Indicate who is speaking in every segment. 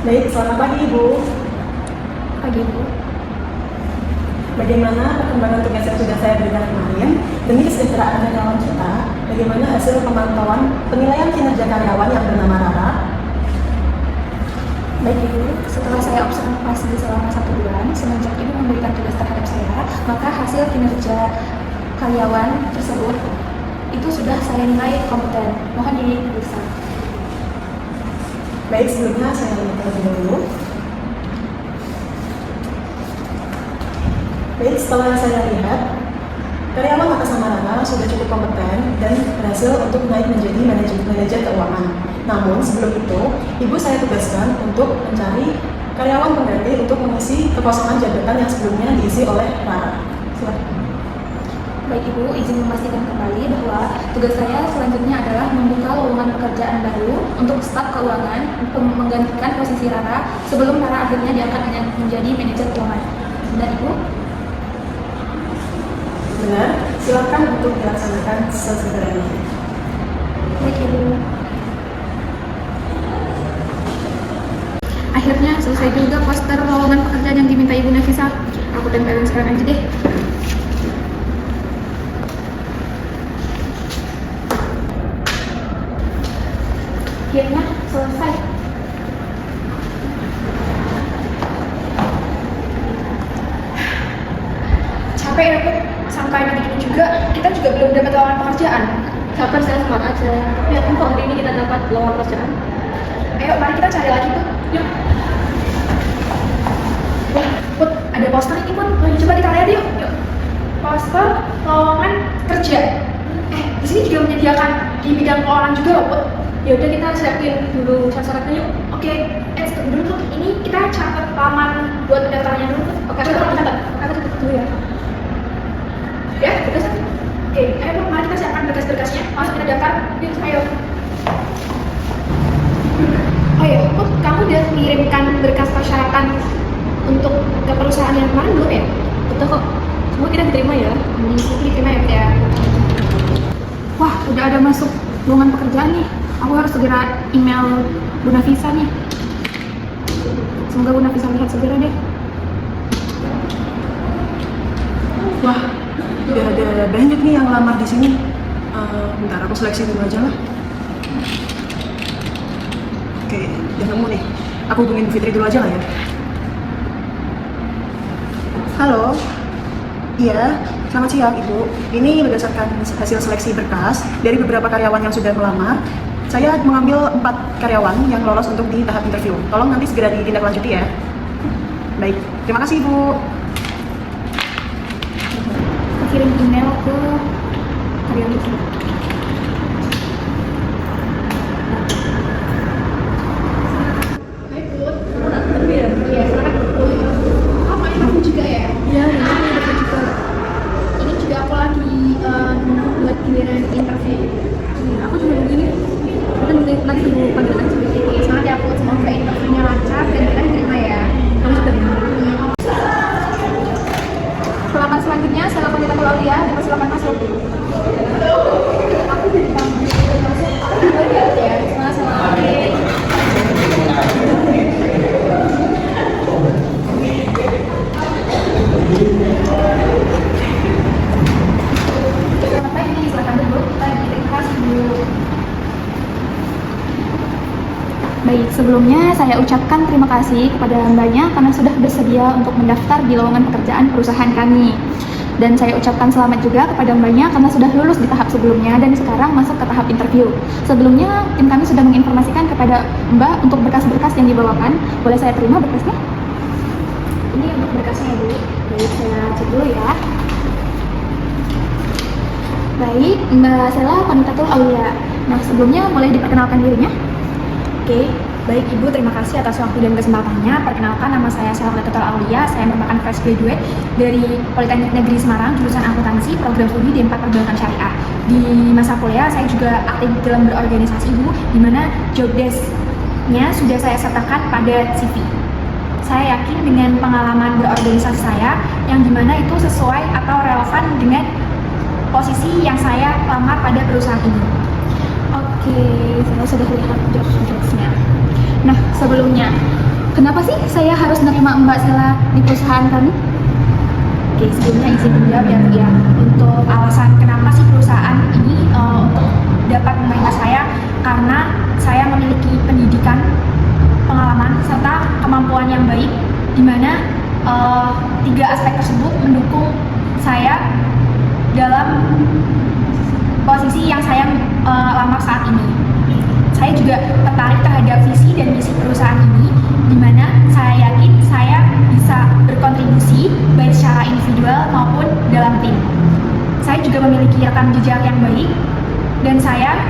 Speaker 1: Baik, selamat pagi Ibu.
Speaker 2: Pagi Bu.
Speaker 1: Bagaimana perkembangan tugas yang sudah saya berikan kemarin demi kesejahteraan karyawan kita? Bagaimana hasil pemantauan penilaian kinerja karyawan yang bernama Rara?
Speaker 2: Baik Ibu, setelah saya observasi selama 1 bulan semenjak Ibu memberikan tugas terhadap saya, maka hasil kinerja karyawan tersebut itu sudah saya nilai kompeten. Mohon diperiksa.
Speaker 1: Baik, sebelumnya saya lihat terlebih dahulu. Baik, setelah saya lihat, karyawan atas nama Rara sudah cukup kompeten dan berhasil untuk naik menjadi manajer keuangan. Namun sebelum itu, Ibu saya tugaskan untuk mencari karyawan pengganti untuk mengisi kekosongan jabatan yang sebelumnya diisi oleh Rara. Silakan.
Speaker 2: Baik Ibu, izin memastikan kembali bahwa tugas saya selanjutnya adalah membuka lowongan pekerjaan baru untuk staf keuangan untuk menggantikan posisi Rara sebelum Rara akhirnya diangkat menjadi manajer keuangan. Benar Ibu?
Speaker 1: Benar, silakan untuk dilaksanakan sesegera mungkin.
Speaker 2: Baik Ibu. Akhirnya selesai juga poster lowongan pekerjaan yang diminta Ibu Nafisa. Aku tempelin sekarang aja deh. Akhirnya selesai. Capek ya Bu, sampai begini juga kita juga belum dapat lowongan pekerjaan.
Speaker 3: Sabar, saya semangat aja. Lihat kok hari ini kita dapat lowongan pekerjaan.
Speaker 2: Ayo mari kita cari lagi Bu. Yuk. Wah, Put, ada poster ini Put. Coba kita lihat yuk. Yuk. Poster lowongan kerja. Di sini juga menyediakan di bidang keuangan juga loh Put.
Speaker 3: Ya udah, kita siapin dulu syarat-syaratnya yuk.
Speaker 2: Oke, stop dulu Put. Ini kita catat laman buat pendaftarannya dulu Put.
Speaker 3: Oke, kita catat. Kita catat dulu ya.
Speaker 2: Ya, berkas. Oke, ayo Put, mari kita siapkan berkas-berkasnya. Masuk kita daftar. Yuk, ayo. Oh ya, Put, kamu udah mengirimkan berkas persyaratan untuk ke perusahaan yang kemarin belum ya?
Speaker 3: Betul kok. Semua kita diterima ya.
Speaker 2: Diterima ya Put ya. Wah, udah ada masuk lowongan pekerjaan nih. Aku harus segera email Bu Nafisa nih. Semoga Bu Nafisa lihat segera deh.
Speaker 1: Wah, udah ada banyak nih yang lamar di sini. Bentar, aku seleksi dulu aja lah. Oke, udah nemu nih. Aku hubungin Bu Fitri dulu aja lah ya. Halo. Iya, selamat siang Ibu. Ini berdasarkan hasil seleksi berkas dari beberapa karyawan yang sudah melamar. Saya mengambil 4 karyawan yang lolos untuk di tahap interview. Tolong nanti segera ditindaklanjuti ya. Baik, terima kasih Ibu.
Speaker 2: Kirim email ke karyawan itu. Hai Put, kamu nak interview ya? Iya, selamat Put. Kamu interview juga ya?
Speaker 3: Ya, ini betul juga.
Speaker 2: Ini juga aku lagi buat giliran interview.
Speaker 3: Aku juga begini. Kita nanti tunggu panggilan aja.
Speaker 2: Oke, semangat ya Put, semoga interviewnya lancar dan kita diterima ya.
Speaker 3: Kamu sudah benar.
Speaker 2: Pelamar selanjutnya, saya lakukan kita keluar ya, dan silakan masuk. Aku jadi tamu. Aku ya, sama-sama. Selamat pagi, silakan duduk. Kita identifikasi dulu. Baik, sebelumnya saya ucapkan terima kasih kepada Mbaknya karena sudah bersedia untuk mendaftar di lowongan pekerjaan perusahaan kami. Dan saya ucapkan selamat juga kepada Mbaknya karena sudah lulus di tahap sebelumnya dan sekarang masuk ke tahap interview. Sebelumnya, tim kami sudah menginformasikan kepada Mbak untuk berkas-berkas yang dibawakan. Boleh saya terima berkasnya? Ini untuk berkasnya, Bu. Baik, saya cek dulu ya. Baik, Mbak Sela Konitatul Aulia. Nah, sebelumnya boleh diperkenalkan dirinya? Oke, baik Ibu, terima kasih atas waktu dan kesempatannya. Perkenalkan, nama saya Sela Konitatul Aulia. Saya merupakan fresh graduate dari Politeknik Negeri Semarang, jurusan akuntansi, program studi D4 Perbankan Syariah. Di masa kuliah, saya juga aktif dalam berorganisasi Ibu, di mana job desk-nya sudah saya sertakan pada CV. Saya yakin dengan pengalaman berorganisasi saya, yang dimana itu sesuai atau relevan dengan posisi yang saya lamar pada perusahaan ini. Oke, saya sudah lihat job desk-nya. Nah, sebelumnya kenapa sih saya harus menerima Mbak Sela di perusahaan kami? Oke, sebelumnya izin menjawab ya Bu ya. Untuk alasan kenapa sih perusahaan ini untuk dapat menerima saya, karena saya memiliki pendidikan, pengalaman, serta kemampuan yang baik, di mana tiga aspek tersebut mendukung saya dalam posisi yang saya lamar saat ini. Saya juga tertarik terhadap visi dan misi perusahaan ini, di mana saya yakin saya bisa berkontribusi baik secara individual maupun dalam tim. Saya juga memiliki rekam jejak yang baik, dan saya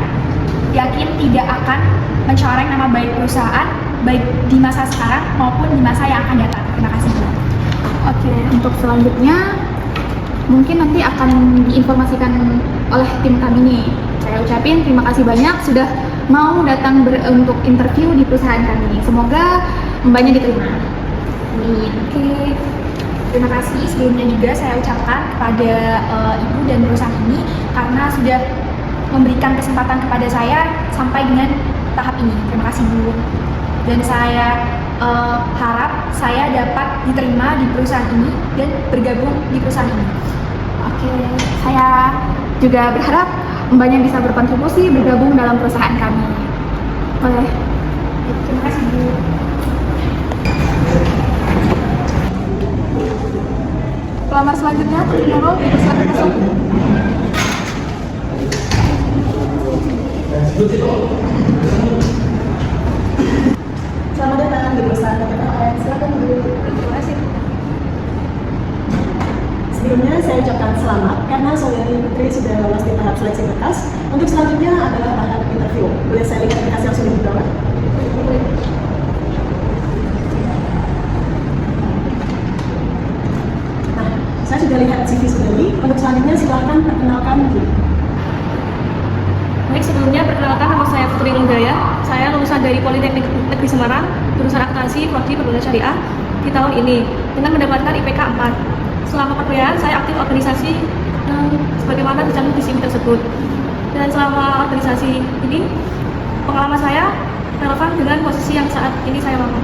Speaker 2: yakin tidak akan mencoreng nama baik perusahaan baik di masa sekarang maupun di masa yang akan datang. Terima kasih Bu. Oke, untuk selanjutnya mungkin nanti akan diinformasikan oleh tim kami nih. Saya ucapin terima kasih banyak sudah mau datang untuk interview di perusahaan kami. Semoga Mbaknya diterima. Amin. Oke. Terima kasih sebelumnya juga saya ucapkan kepada Ibu dan perusahaan ini karena sudah memberikan kesempatan kepada saya sampai dengan tahap ini. Terima kasih Bu. Dan saya harap saya dapat diterima di perusahaan ini dan bergabung di perusahaan ini. Oke, saya juga berharap Mbaknya bisa berkontribusi bergabung dalam perusahaan kami. Boleh. Terima kasih Bu. Pelamar selanjutnya, Nurul, silakan masuk.
Speaker 1: Selamat datang di perusahaan PTPN. Silakan duduk.
Speaker 2: Terima kasih.
Speaker 1: Sebelumnya saya ucapkan selamat karena saudari Putri sudah lolos di tahap seleksi berkas. Untuk selanjutnya adalah tahap interview. Boleh saya lihat berkas yang sudah dibawa? Nah, saya sudah lihat CV saudari. Untuk selanjutnya silahkan perkenalkan diri.
Speaker 3: Baik, sebelumnya perkenalkan nama saya Putri Nunggaya. Saya lulusan dari Politeknik Negeri Semarang, jurusan akuntansi prodi perguruan syariah di tahun ini dengan mendapatkan IPK 4. Selama perkuliahan saya aktif organisasi sebagaimana dicantum di CV tersebut. Dan selama organisasi ini pengalaman saya relevan dengan posisi yang saat ini saya lamar.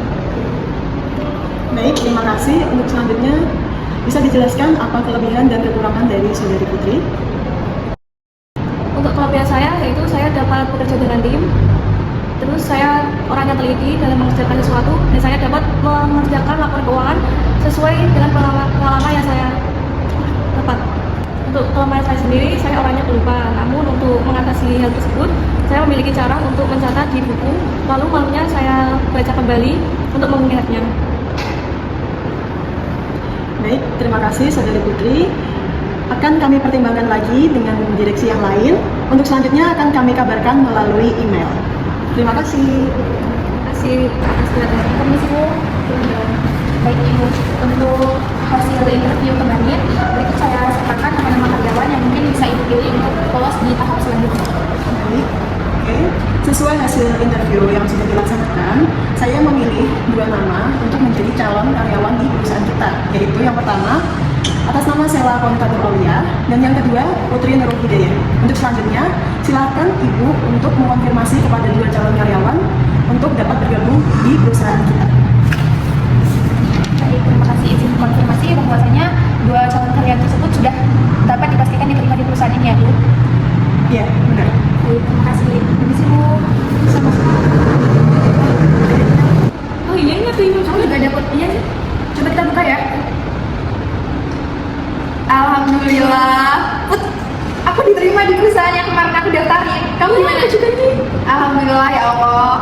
Speaker 1: Baik, terima kasih. Untuk selanjutnya bisa dijelaskan apa kelebihan dan kekurangan dari saudari Putri?
Speaker 3: Untuk kelebihan saya yaitu saya dapat bekerja dengan tim. Terus saya orangnya teliti dalam mengerjakan sesuatu dan saya dapat mengerjakan laporan keuangan sesuai dengan pengalaman yang saya dapat. Untuk kelemahan saya sendiri, saya orangnya pelupa. Namun untuk mengatasi hal tersebut, saya memiliki cara untuk mencatat di buku, lalu malamnya saya baca kembali untuk mengingatnya.
Speaker 1: Baik, terima kasih saudari Putri. Akan kami pertimbangkan lagi dengan direksi yang lain. Untuk selanjutnya akan kami kabarkan melalui email. Terima kasih.
Speaker 3: Terima kasih atas perhatian.
Speaker 2: Permisi Bu. Baik Ibu, untuk hasil interview kemarin, berikut saya sertakan nama-nama karyawan yang mungkin bisa Ibu pilih untuk lolos di tahap selanjutnya.
Speaker 1: Baik, oke. Sesuai hasil interview yang sudah dilaksanakan, saya memilih 2 nama untuk menjadi calon karyawan di perusahaan kita, yaitu yang pertama atas nama Sela Konitatul Aulia dan yang kedua Putri Nurul Hidayah. Untuk selanjutnya, silakan Ibu untuk mengonfirmasi kepada 2 calon karyawan untuk dapat bergabung di perusahaan kita.
Speaker 2: Baik, terima kasih izin konfirmasi bahwasanya 2 calon karyawan tersebut sudah dapat dipastikan diterima di perusahaan ini ya Bu.
Speaker 1: Iya, benar.
Speaker 2: Baik, terima kasih. Permisi Bu. Sama-sama.
Speaker 3: Oh iya, ini aku ingin
Speaker 2: Kamu juga dapat iya sih. Coba kita buka ya. Alhamdulillah. Put, aku diterima di perusahaan yang kemarin aku daftarin. Kamu gimana juga sih? Alhamdulillah ya Allah.